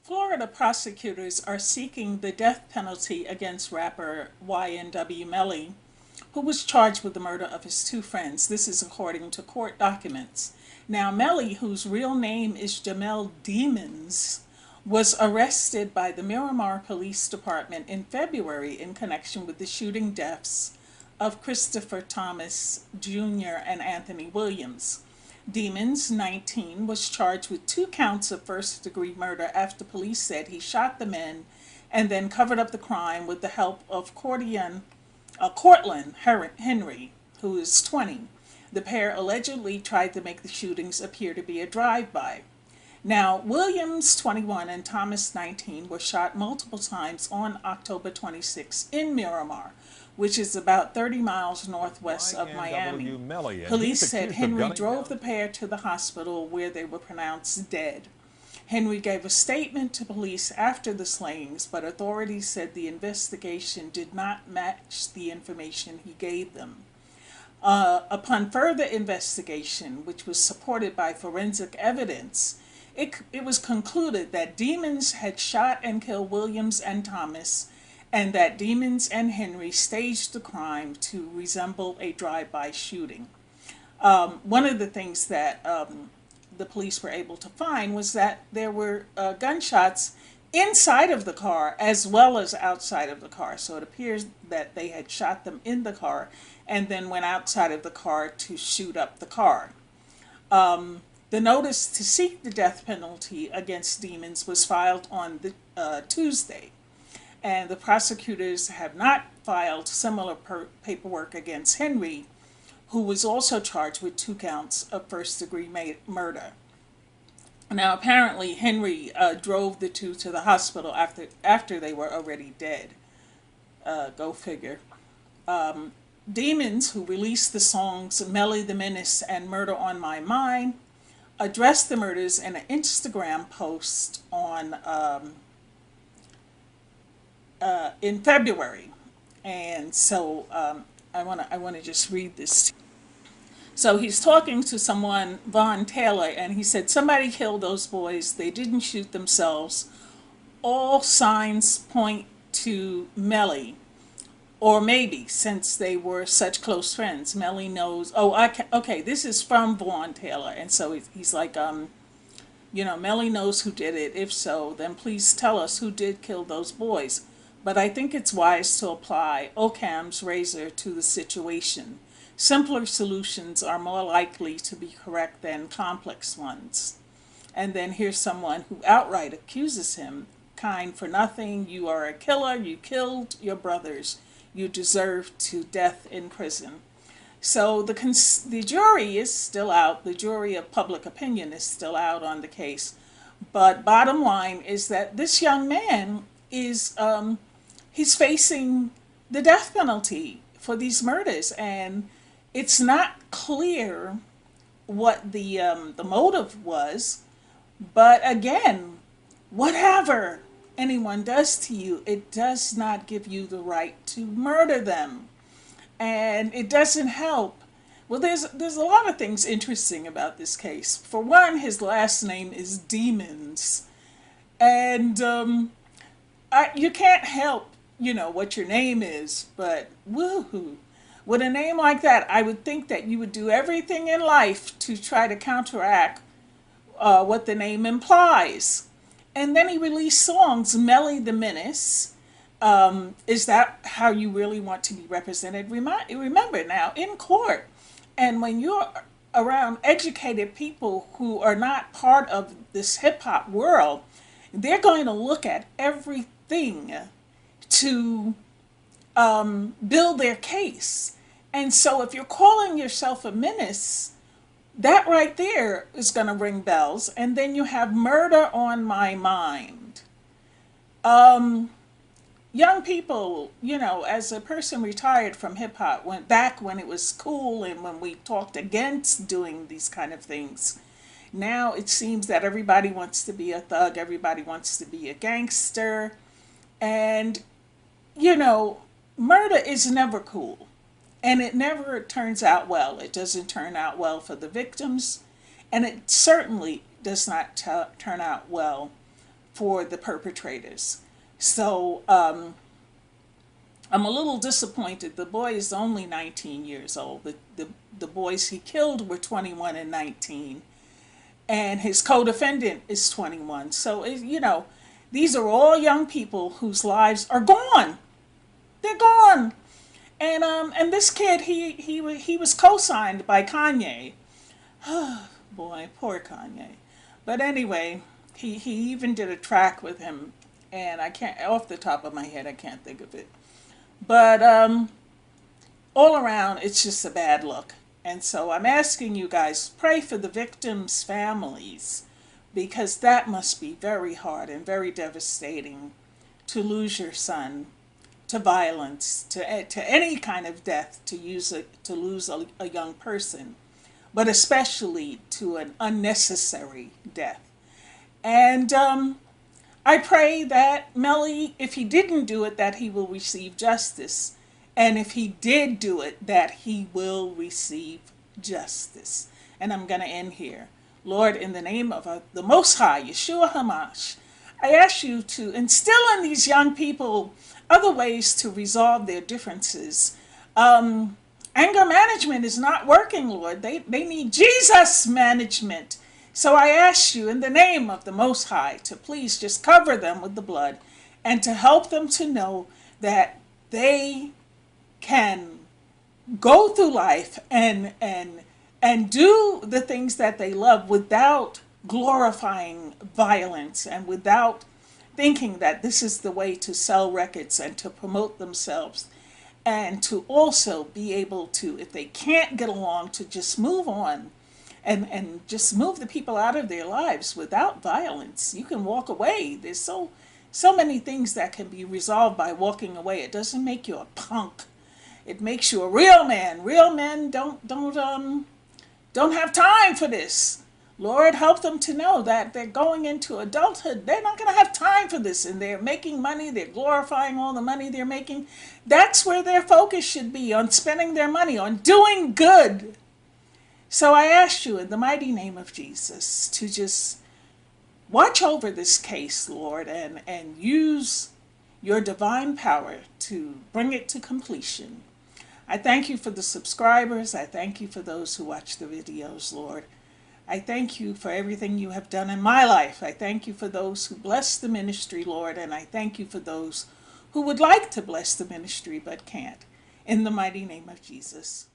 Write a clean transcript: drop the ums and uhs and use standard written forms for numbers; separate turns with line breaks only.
Florida prosecutors are seeking the death penalty against rapper YNW Melly, who was charged with the murder of his two friends. This is according to court documents. Now, Melly, whose real name is Jamel Demons, was arrested by the Miramar Police Department in February in connection with the shooting deaths of Christopher Thomas Jr. and Anthony Williams. Demons, 19, was charged with 2 counts of first-degree murder after police said he shot the men and then covered up the crime with the help of Cortland Henry, who is 20. The pair allegedly tried to make the shootings appear to be a drive-by. Now, Williams, 21, and Thomas, 19, were shot multiple times on October 26 in Miramar, which is about 30 miles northwest of Miami.
YNW Melly, and
Police
he's
said
accused of
Henry
gunning
drove
down
the pair to the hospital where they were pronounced dead. Henry gave a statement to police after the slayings, but authorities said the investigation did not match the information he gave them. Upon further investigation, which was supported by forensic evidence, it was concluded that Demons had shot and killed Williams and Thomas, and that Demons and Henry staged the crime to resemble a drive-by shooting. One of the things that the police were able to find was that there were gunshots inside of the car as well as outside of the car. So it appears that they had shot them in the car and then went outside of the car to shoot up the car. The notice to seek the death penalty against Demons was filed on Tuesday, and the prosecutors have not filed similar paperwork against Henry, who was also charged with 2 counts of first-degree murder. Now, apparently, Henry drove the two to the hospital after they were already dead. Go figure. Demons, who released the songs Melly the Menace and Murder on My Mind, addressed the murders in an Instagram post in February. And so I want to just read this. So he's talking to someone, Von Taylor, and he said, "Somebody killed those boys. They didn't shoot themselves. All signs point to Melly. Or maybe, since they were such close friends, Melly knows." Okay, this is from Vaughn Taylor. And so he's like, Melly knows who did it. If so, then please tell us who did kill those boys. But I think it's wise to apply Occam's razor to the situation. Simpler solutions are more likely to be correct than complex ones. And then here's someone who outright accuses him. "Kind for nothing, you are a killer, you killed your brothers. You deserve to death in prison." So the jury is still out. The jury of public opinion is still out on the case. But bottom line is that this young man is he's facing the death penalty for these murders, and it's not clear what the motive was. But again, whatever anyone does to you, it does not give you the right to murder them, and it doesn't help. Well, there's a lot of things interesting about this case. For one, his last name is Demons, and you can't help what your name is, but woohoo. With a name like that, I would think that you would do everything in life to try to counteract what the name implies. And then he released songs, Melly the Menace. Is that how you really want to be represented? Remember now, in court, and when you're around educated people who are not part of this hip-hop world, they're going to look at everything to build their case. And so if you're calling yourself a menace, that right there is going to ring bells. And then you have Murder on My Mind. Young people, as a person retired from hip hop, went back when it was cool and when we talked against doing these kind of things. Now it seems that everybody wants to be a thug, everybody wants to be a gangster. And, murder is never cool. And it never turns out well. It doesn't turn out well for the victims. And it certainly does not turn out well for the perpetrators. So I'm a little disappointed. The boy is only 19 years old. The boys he killed were 21 and 19, and his co-defendant is 21. So, these are all young people whose lives are gone. They're gone. And this kid, he was co-signed by Kanye. Boy, poor Kanye. But anyway, he even did a track with him, and I can't, off the top of my head, I can't think of it. But all around, it's just a bad look. And so I'm asking you guys, pray for the victims' families, because that must be very hard and very devastating to lose your son to violence, to any kind of death, to lose a young person, but especially to an unnecessary death. And I pray that Melly, if he didn't do it, that he will receive justice. And if he did do it, that he will receive justice. And I'm going to end here. Lord, in the name of the Most High, Yeshua HaMashiach, I ask you to instill in these young people other ways to resolve their differences. Anger management is not working, Lord. They need Jesus management. So I ask you in the name of the Most High to please just cover them with the blood and to help them to know that they can go through life and do the things that they love without glorifying violence and without thinking that this is the way to sell records and to promote themselves, and to also be able to, if they can't get along, to just move on and just move the people out of their lives without violence. You can walk away. There's so many things that can be resolved by walking away. It doesn't make you a punk. It makes you a real man. Real men don't have time for this. Lord, help them to know that they're going into adulthood. They're not going to have time for this, and they're making money. They're glorifying all the money they're making. That's where their focus should be, on spending their money, on doing good. So I ask you in the mighty name of Jesus to just watch over this case, Lord, and use your divine power to bring it to completion. I thank you for the subscribers. I thank you for those who watch the videos, Lord. I thank you for everything you have done in my life. I thank you for those who bless the ministry, Lord, and I thank you for those who would like to bless the ministry but can't. In the mighty name of Jesus.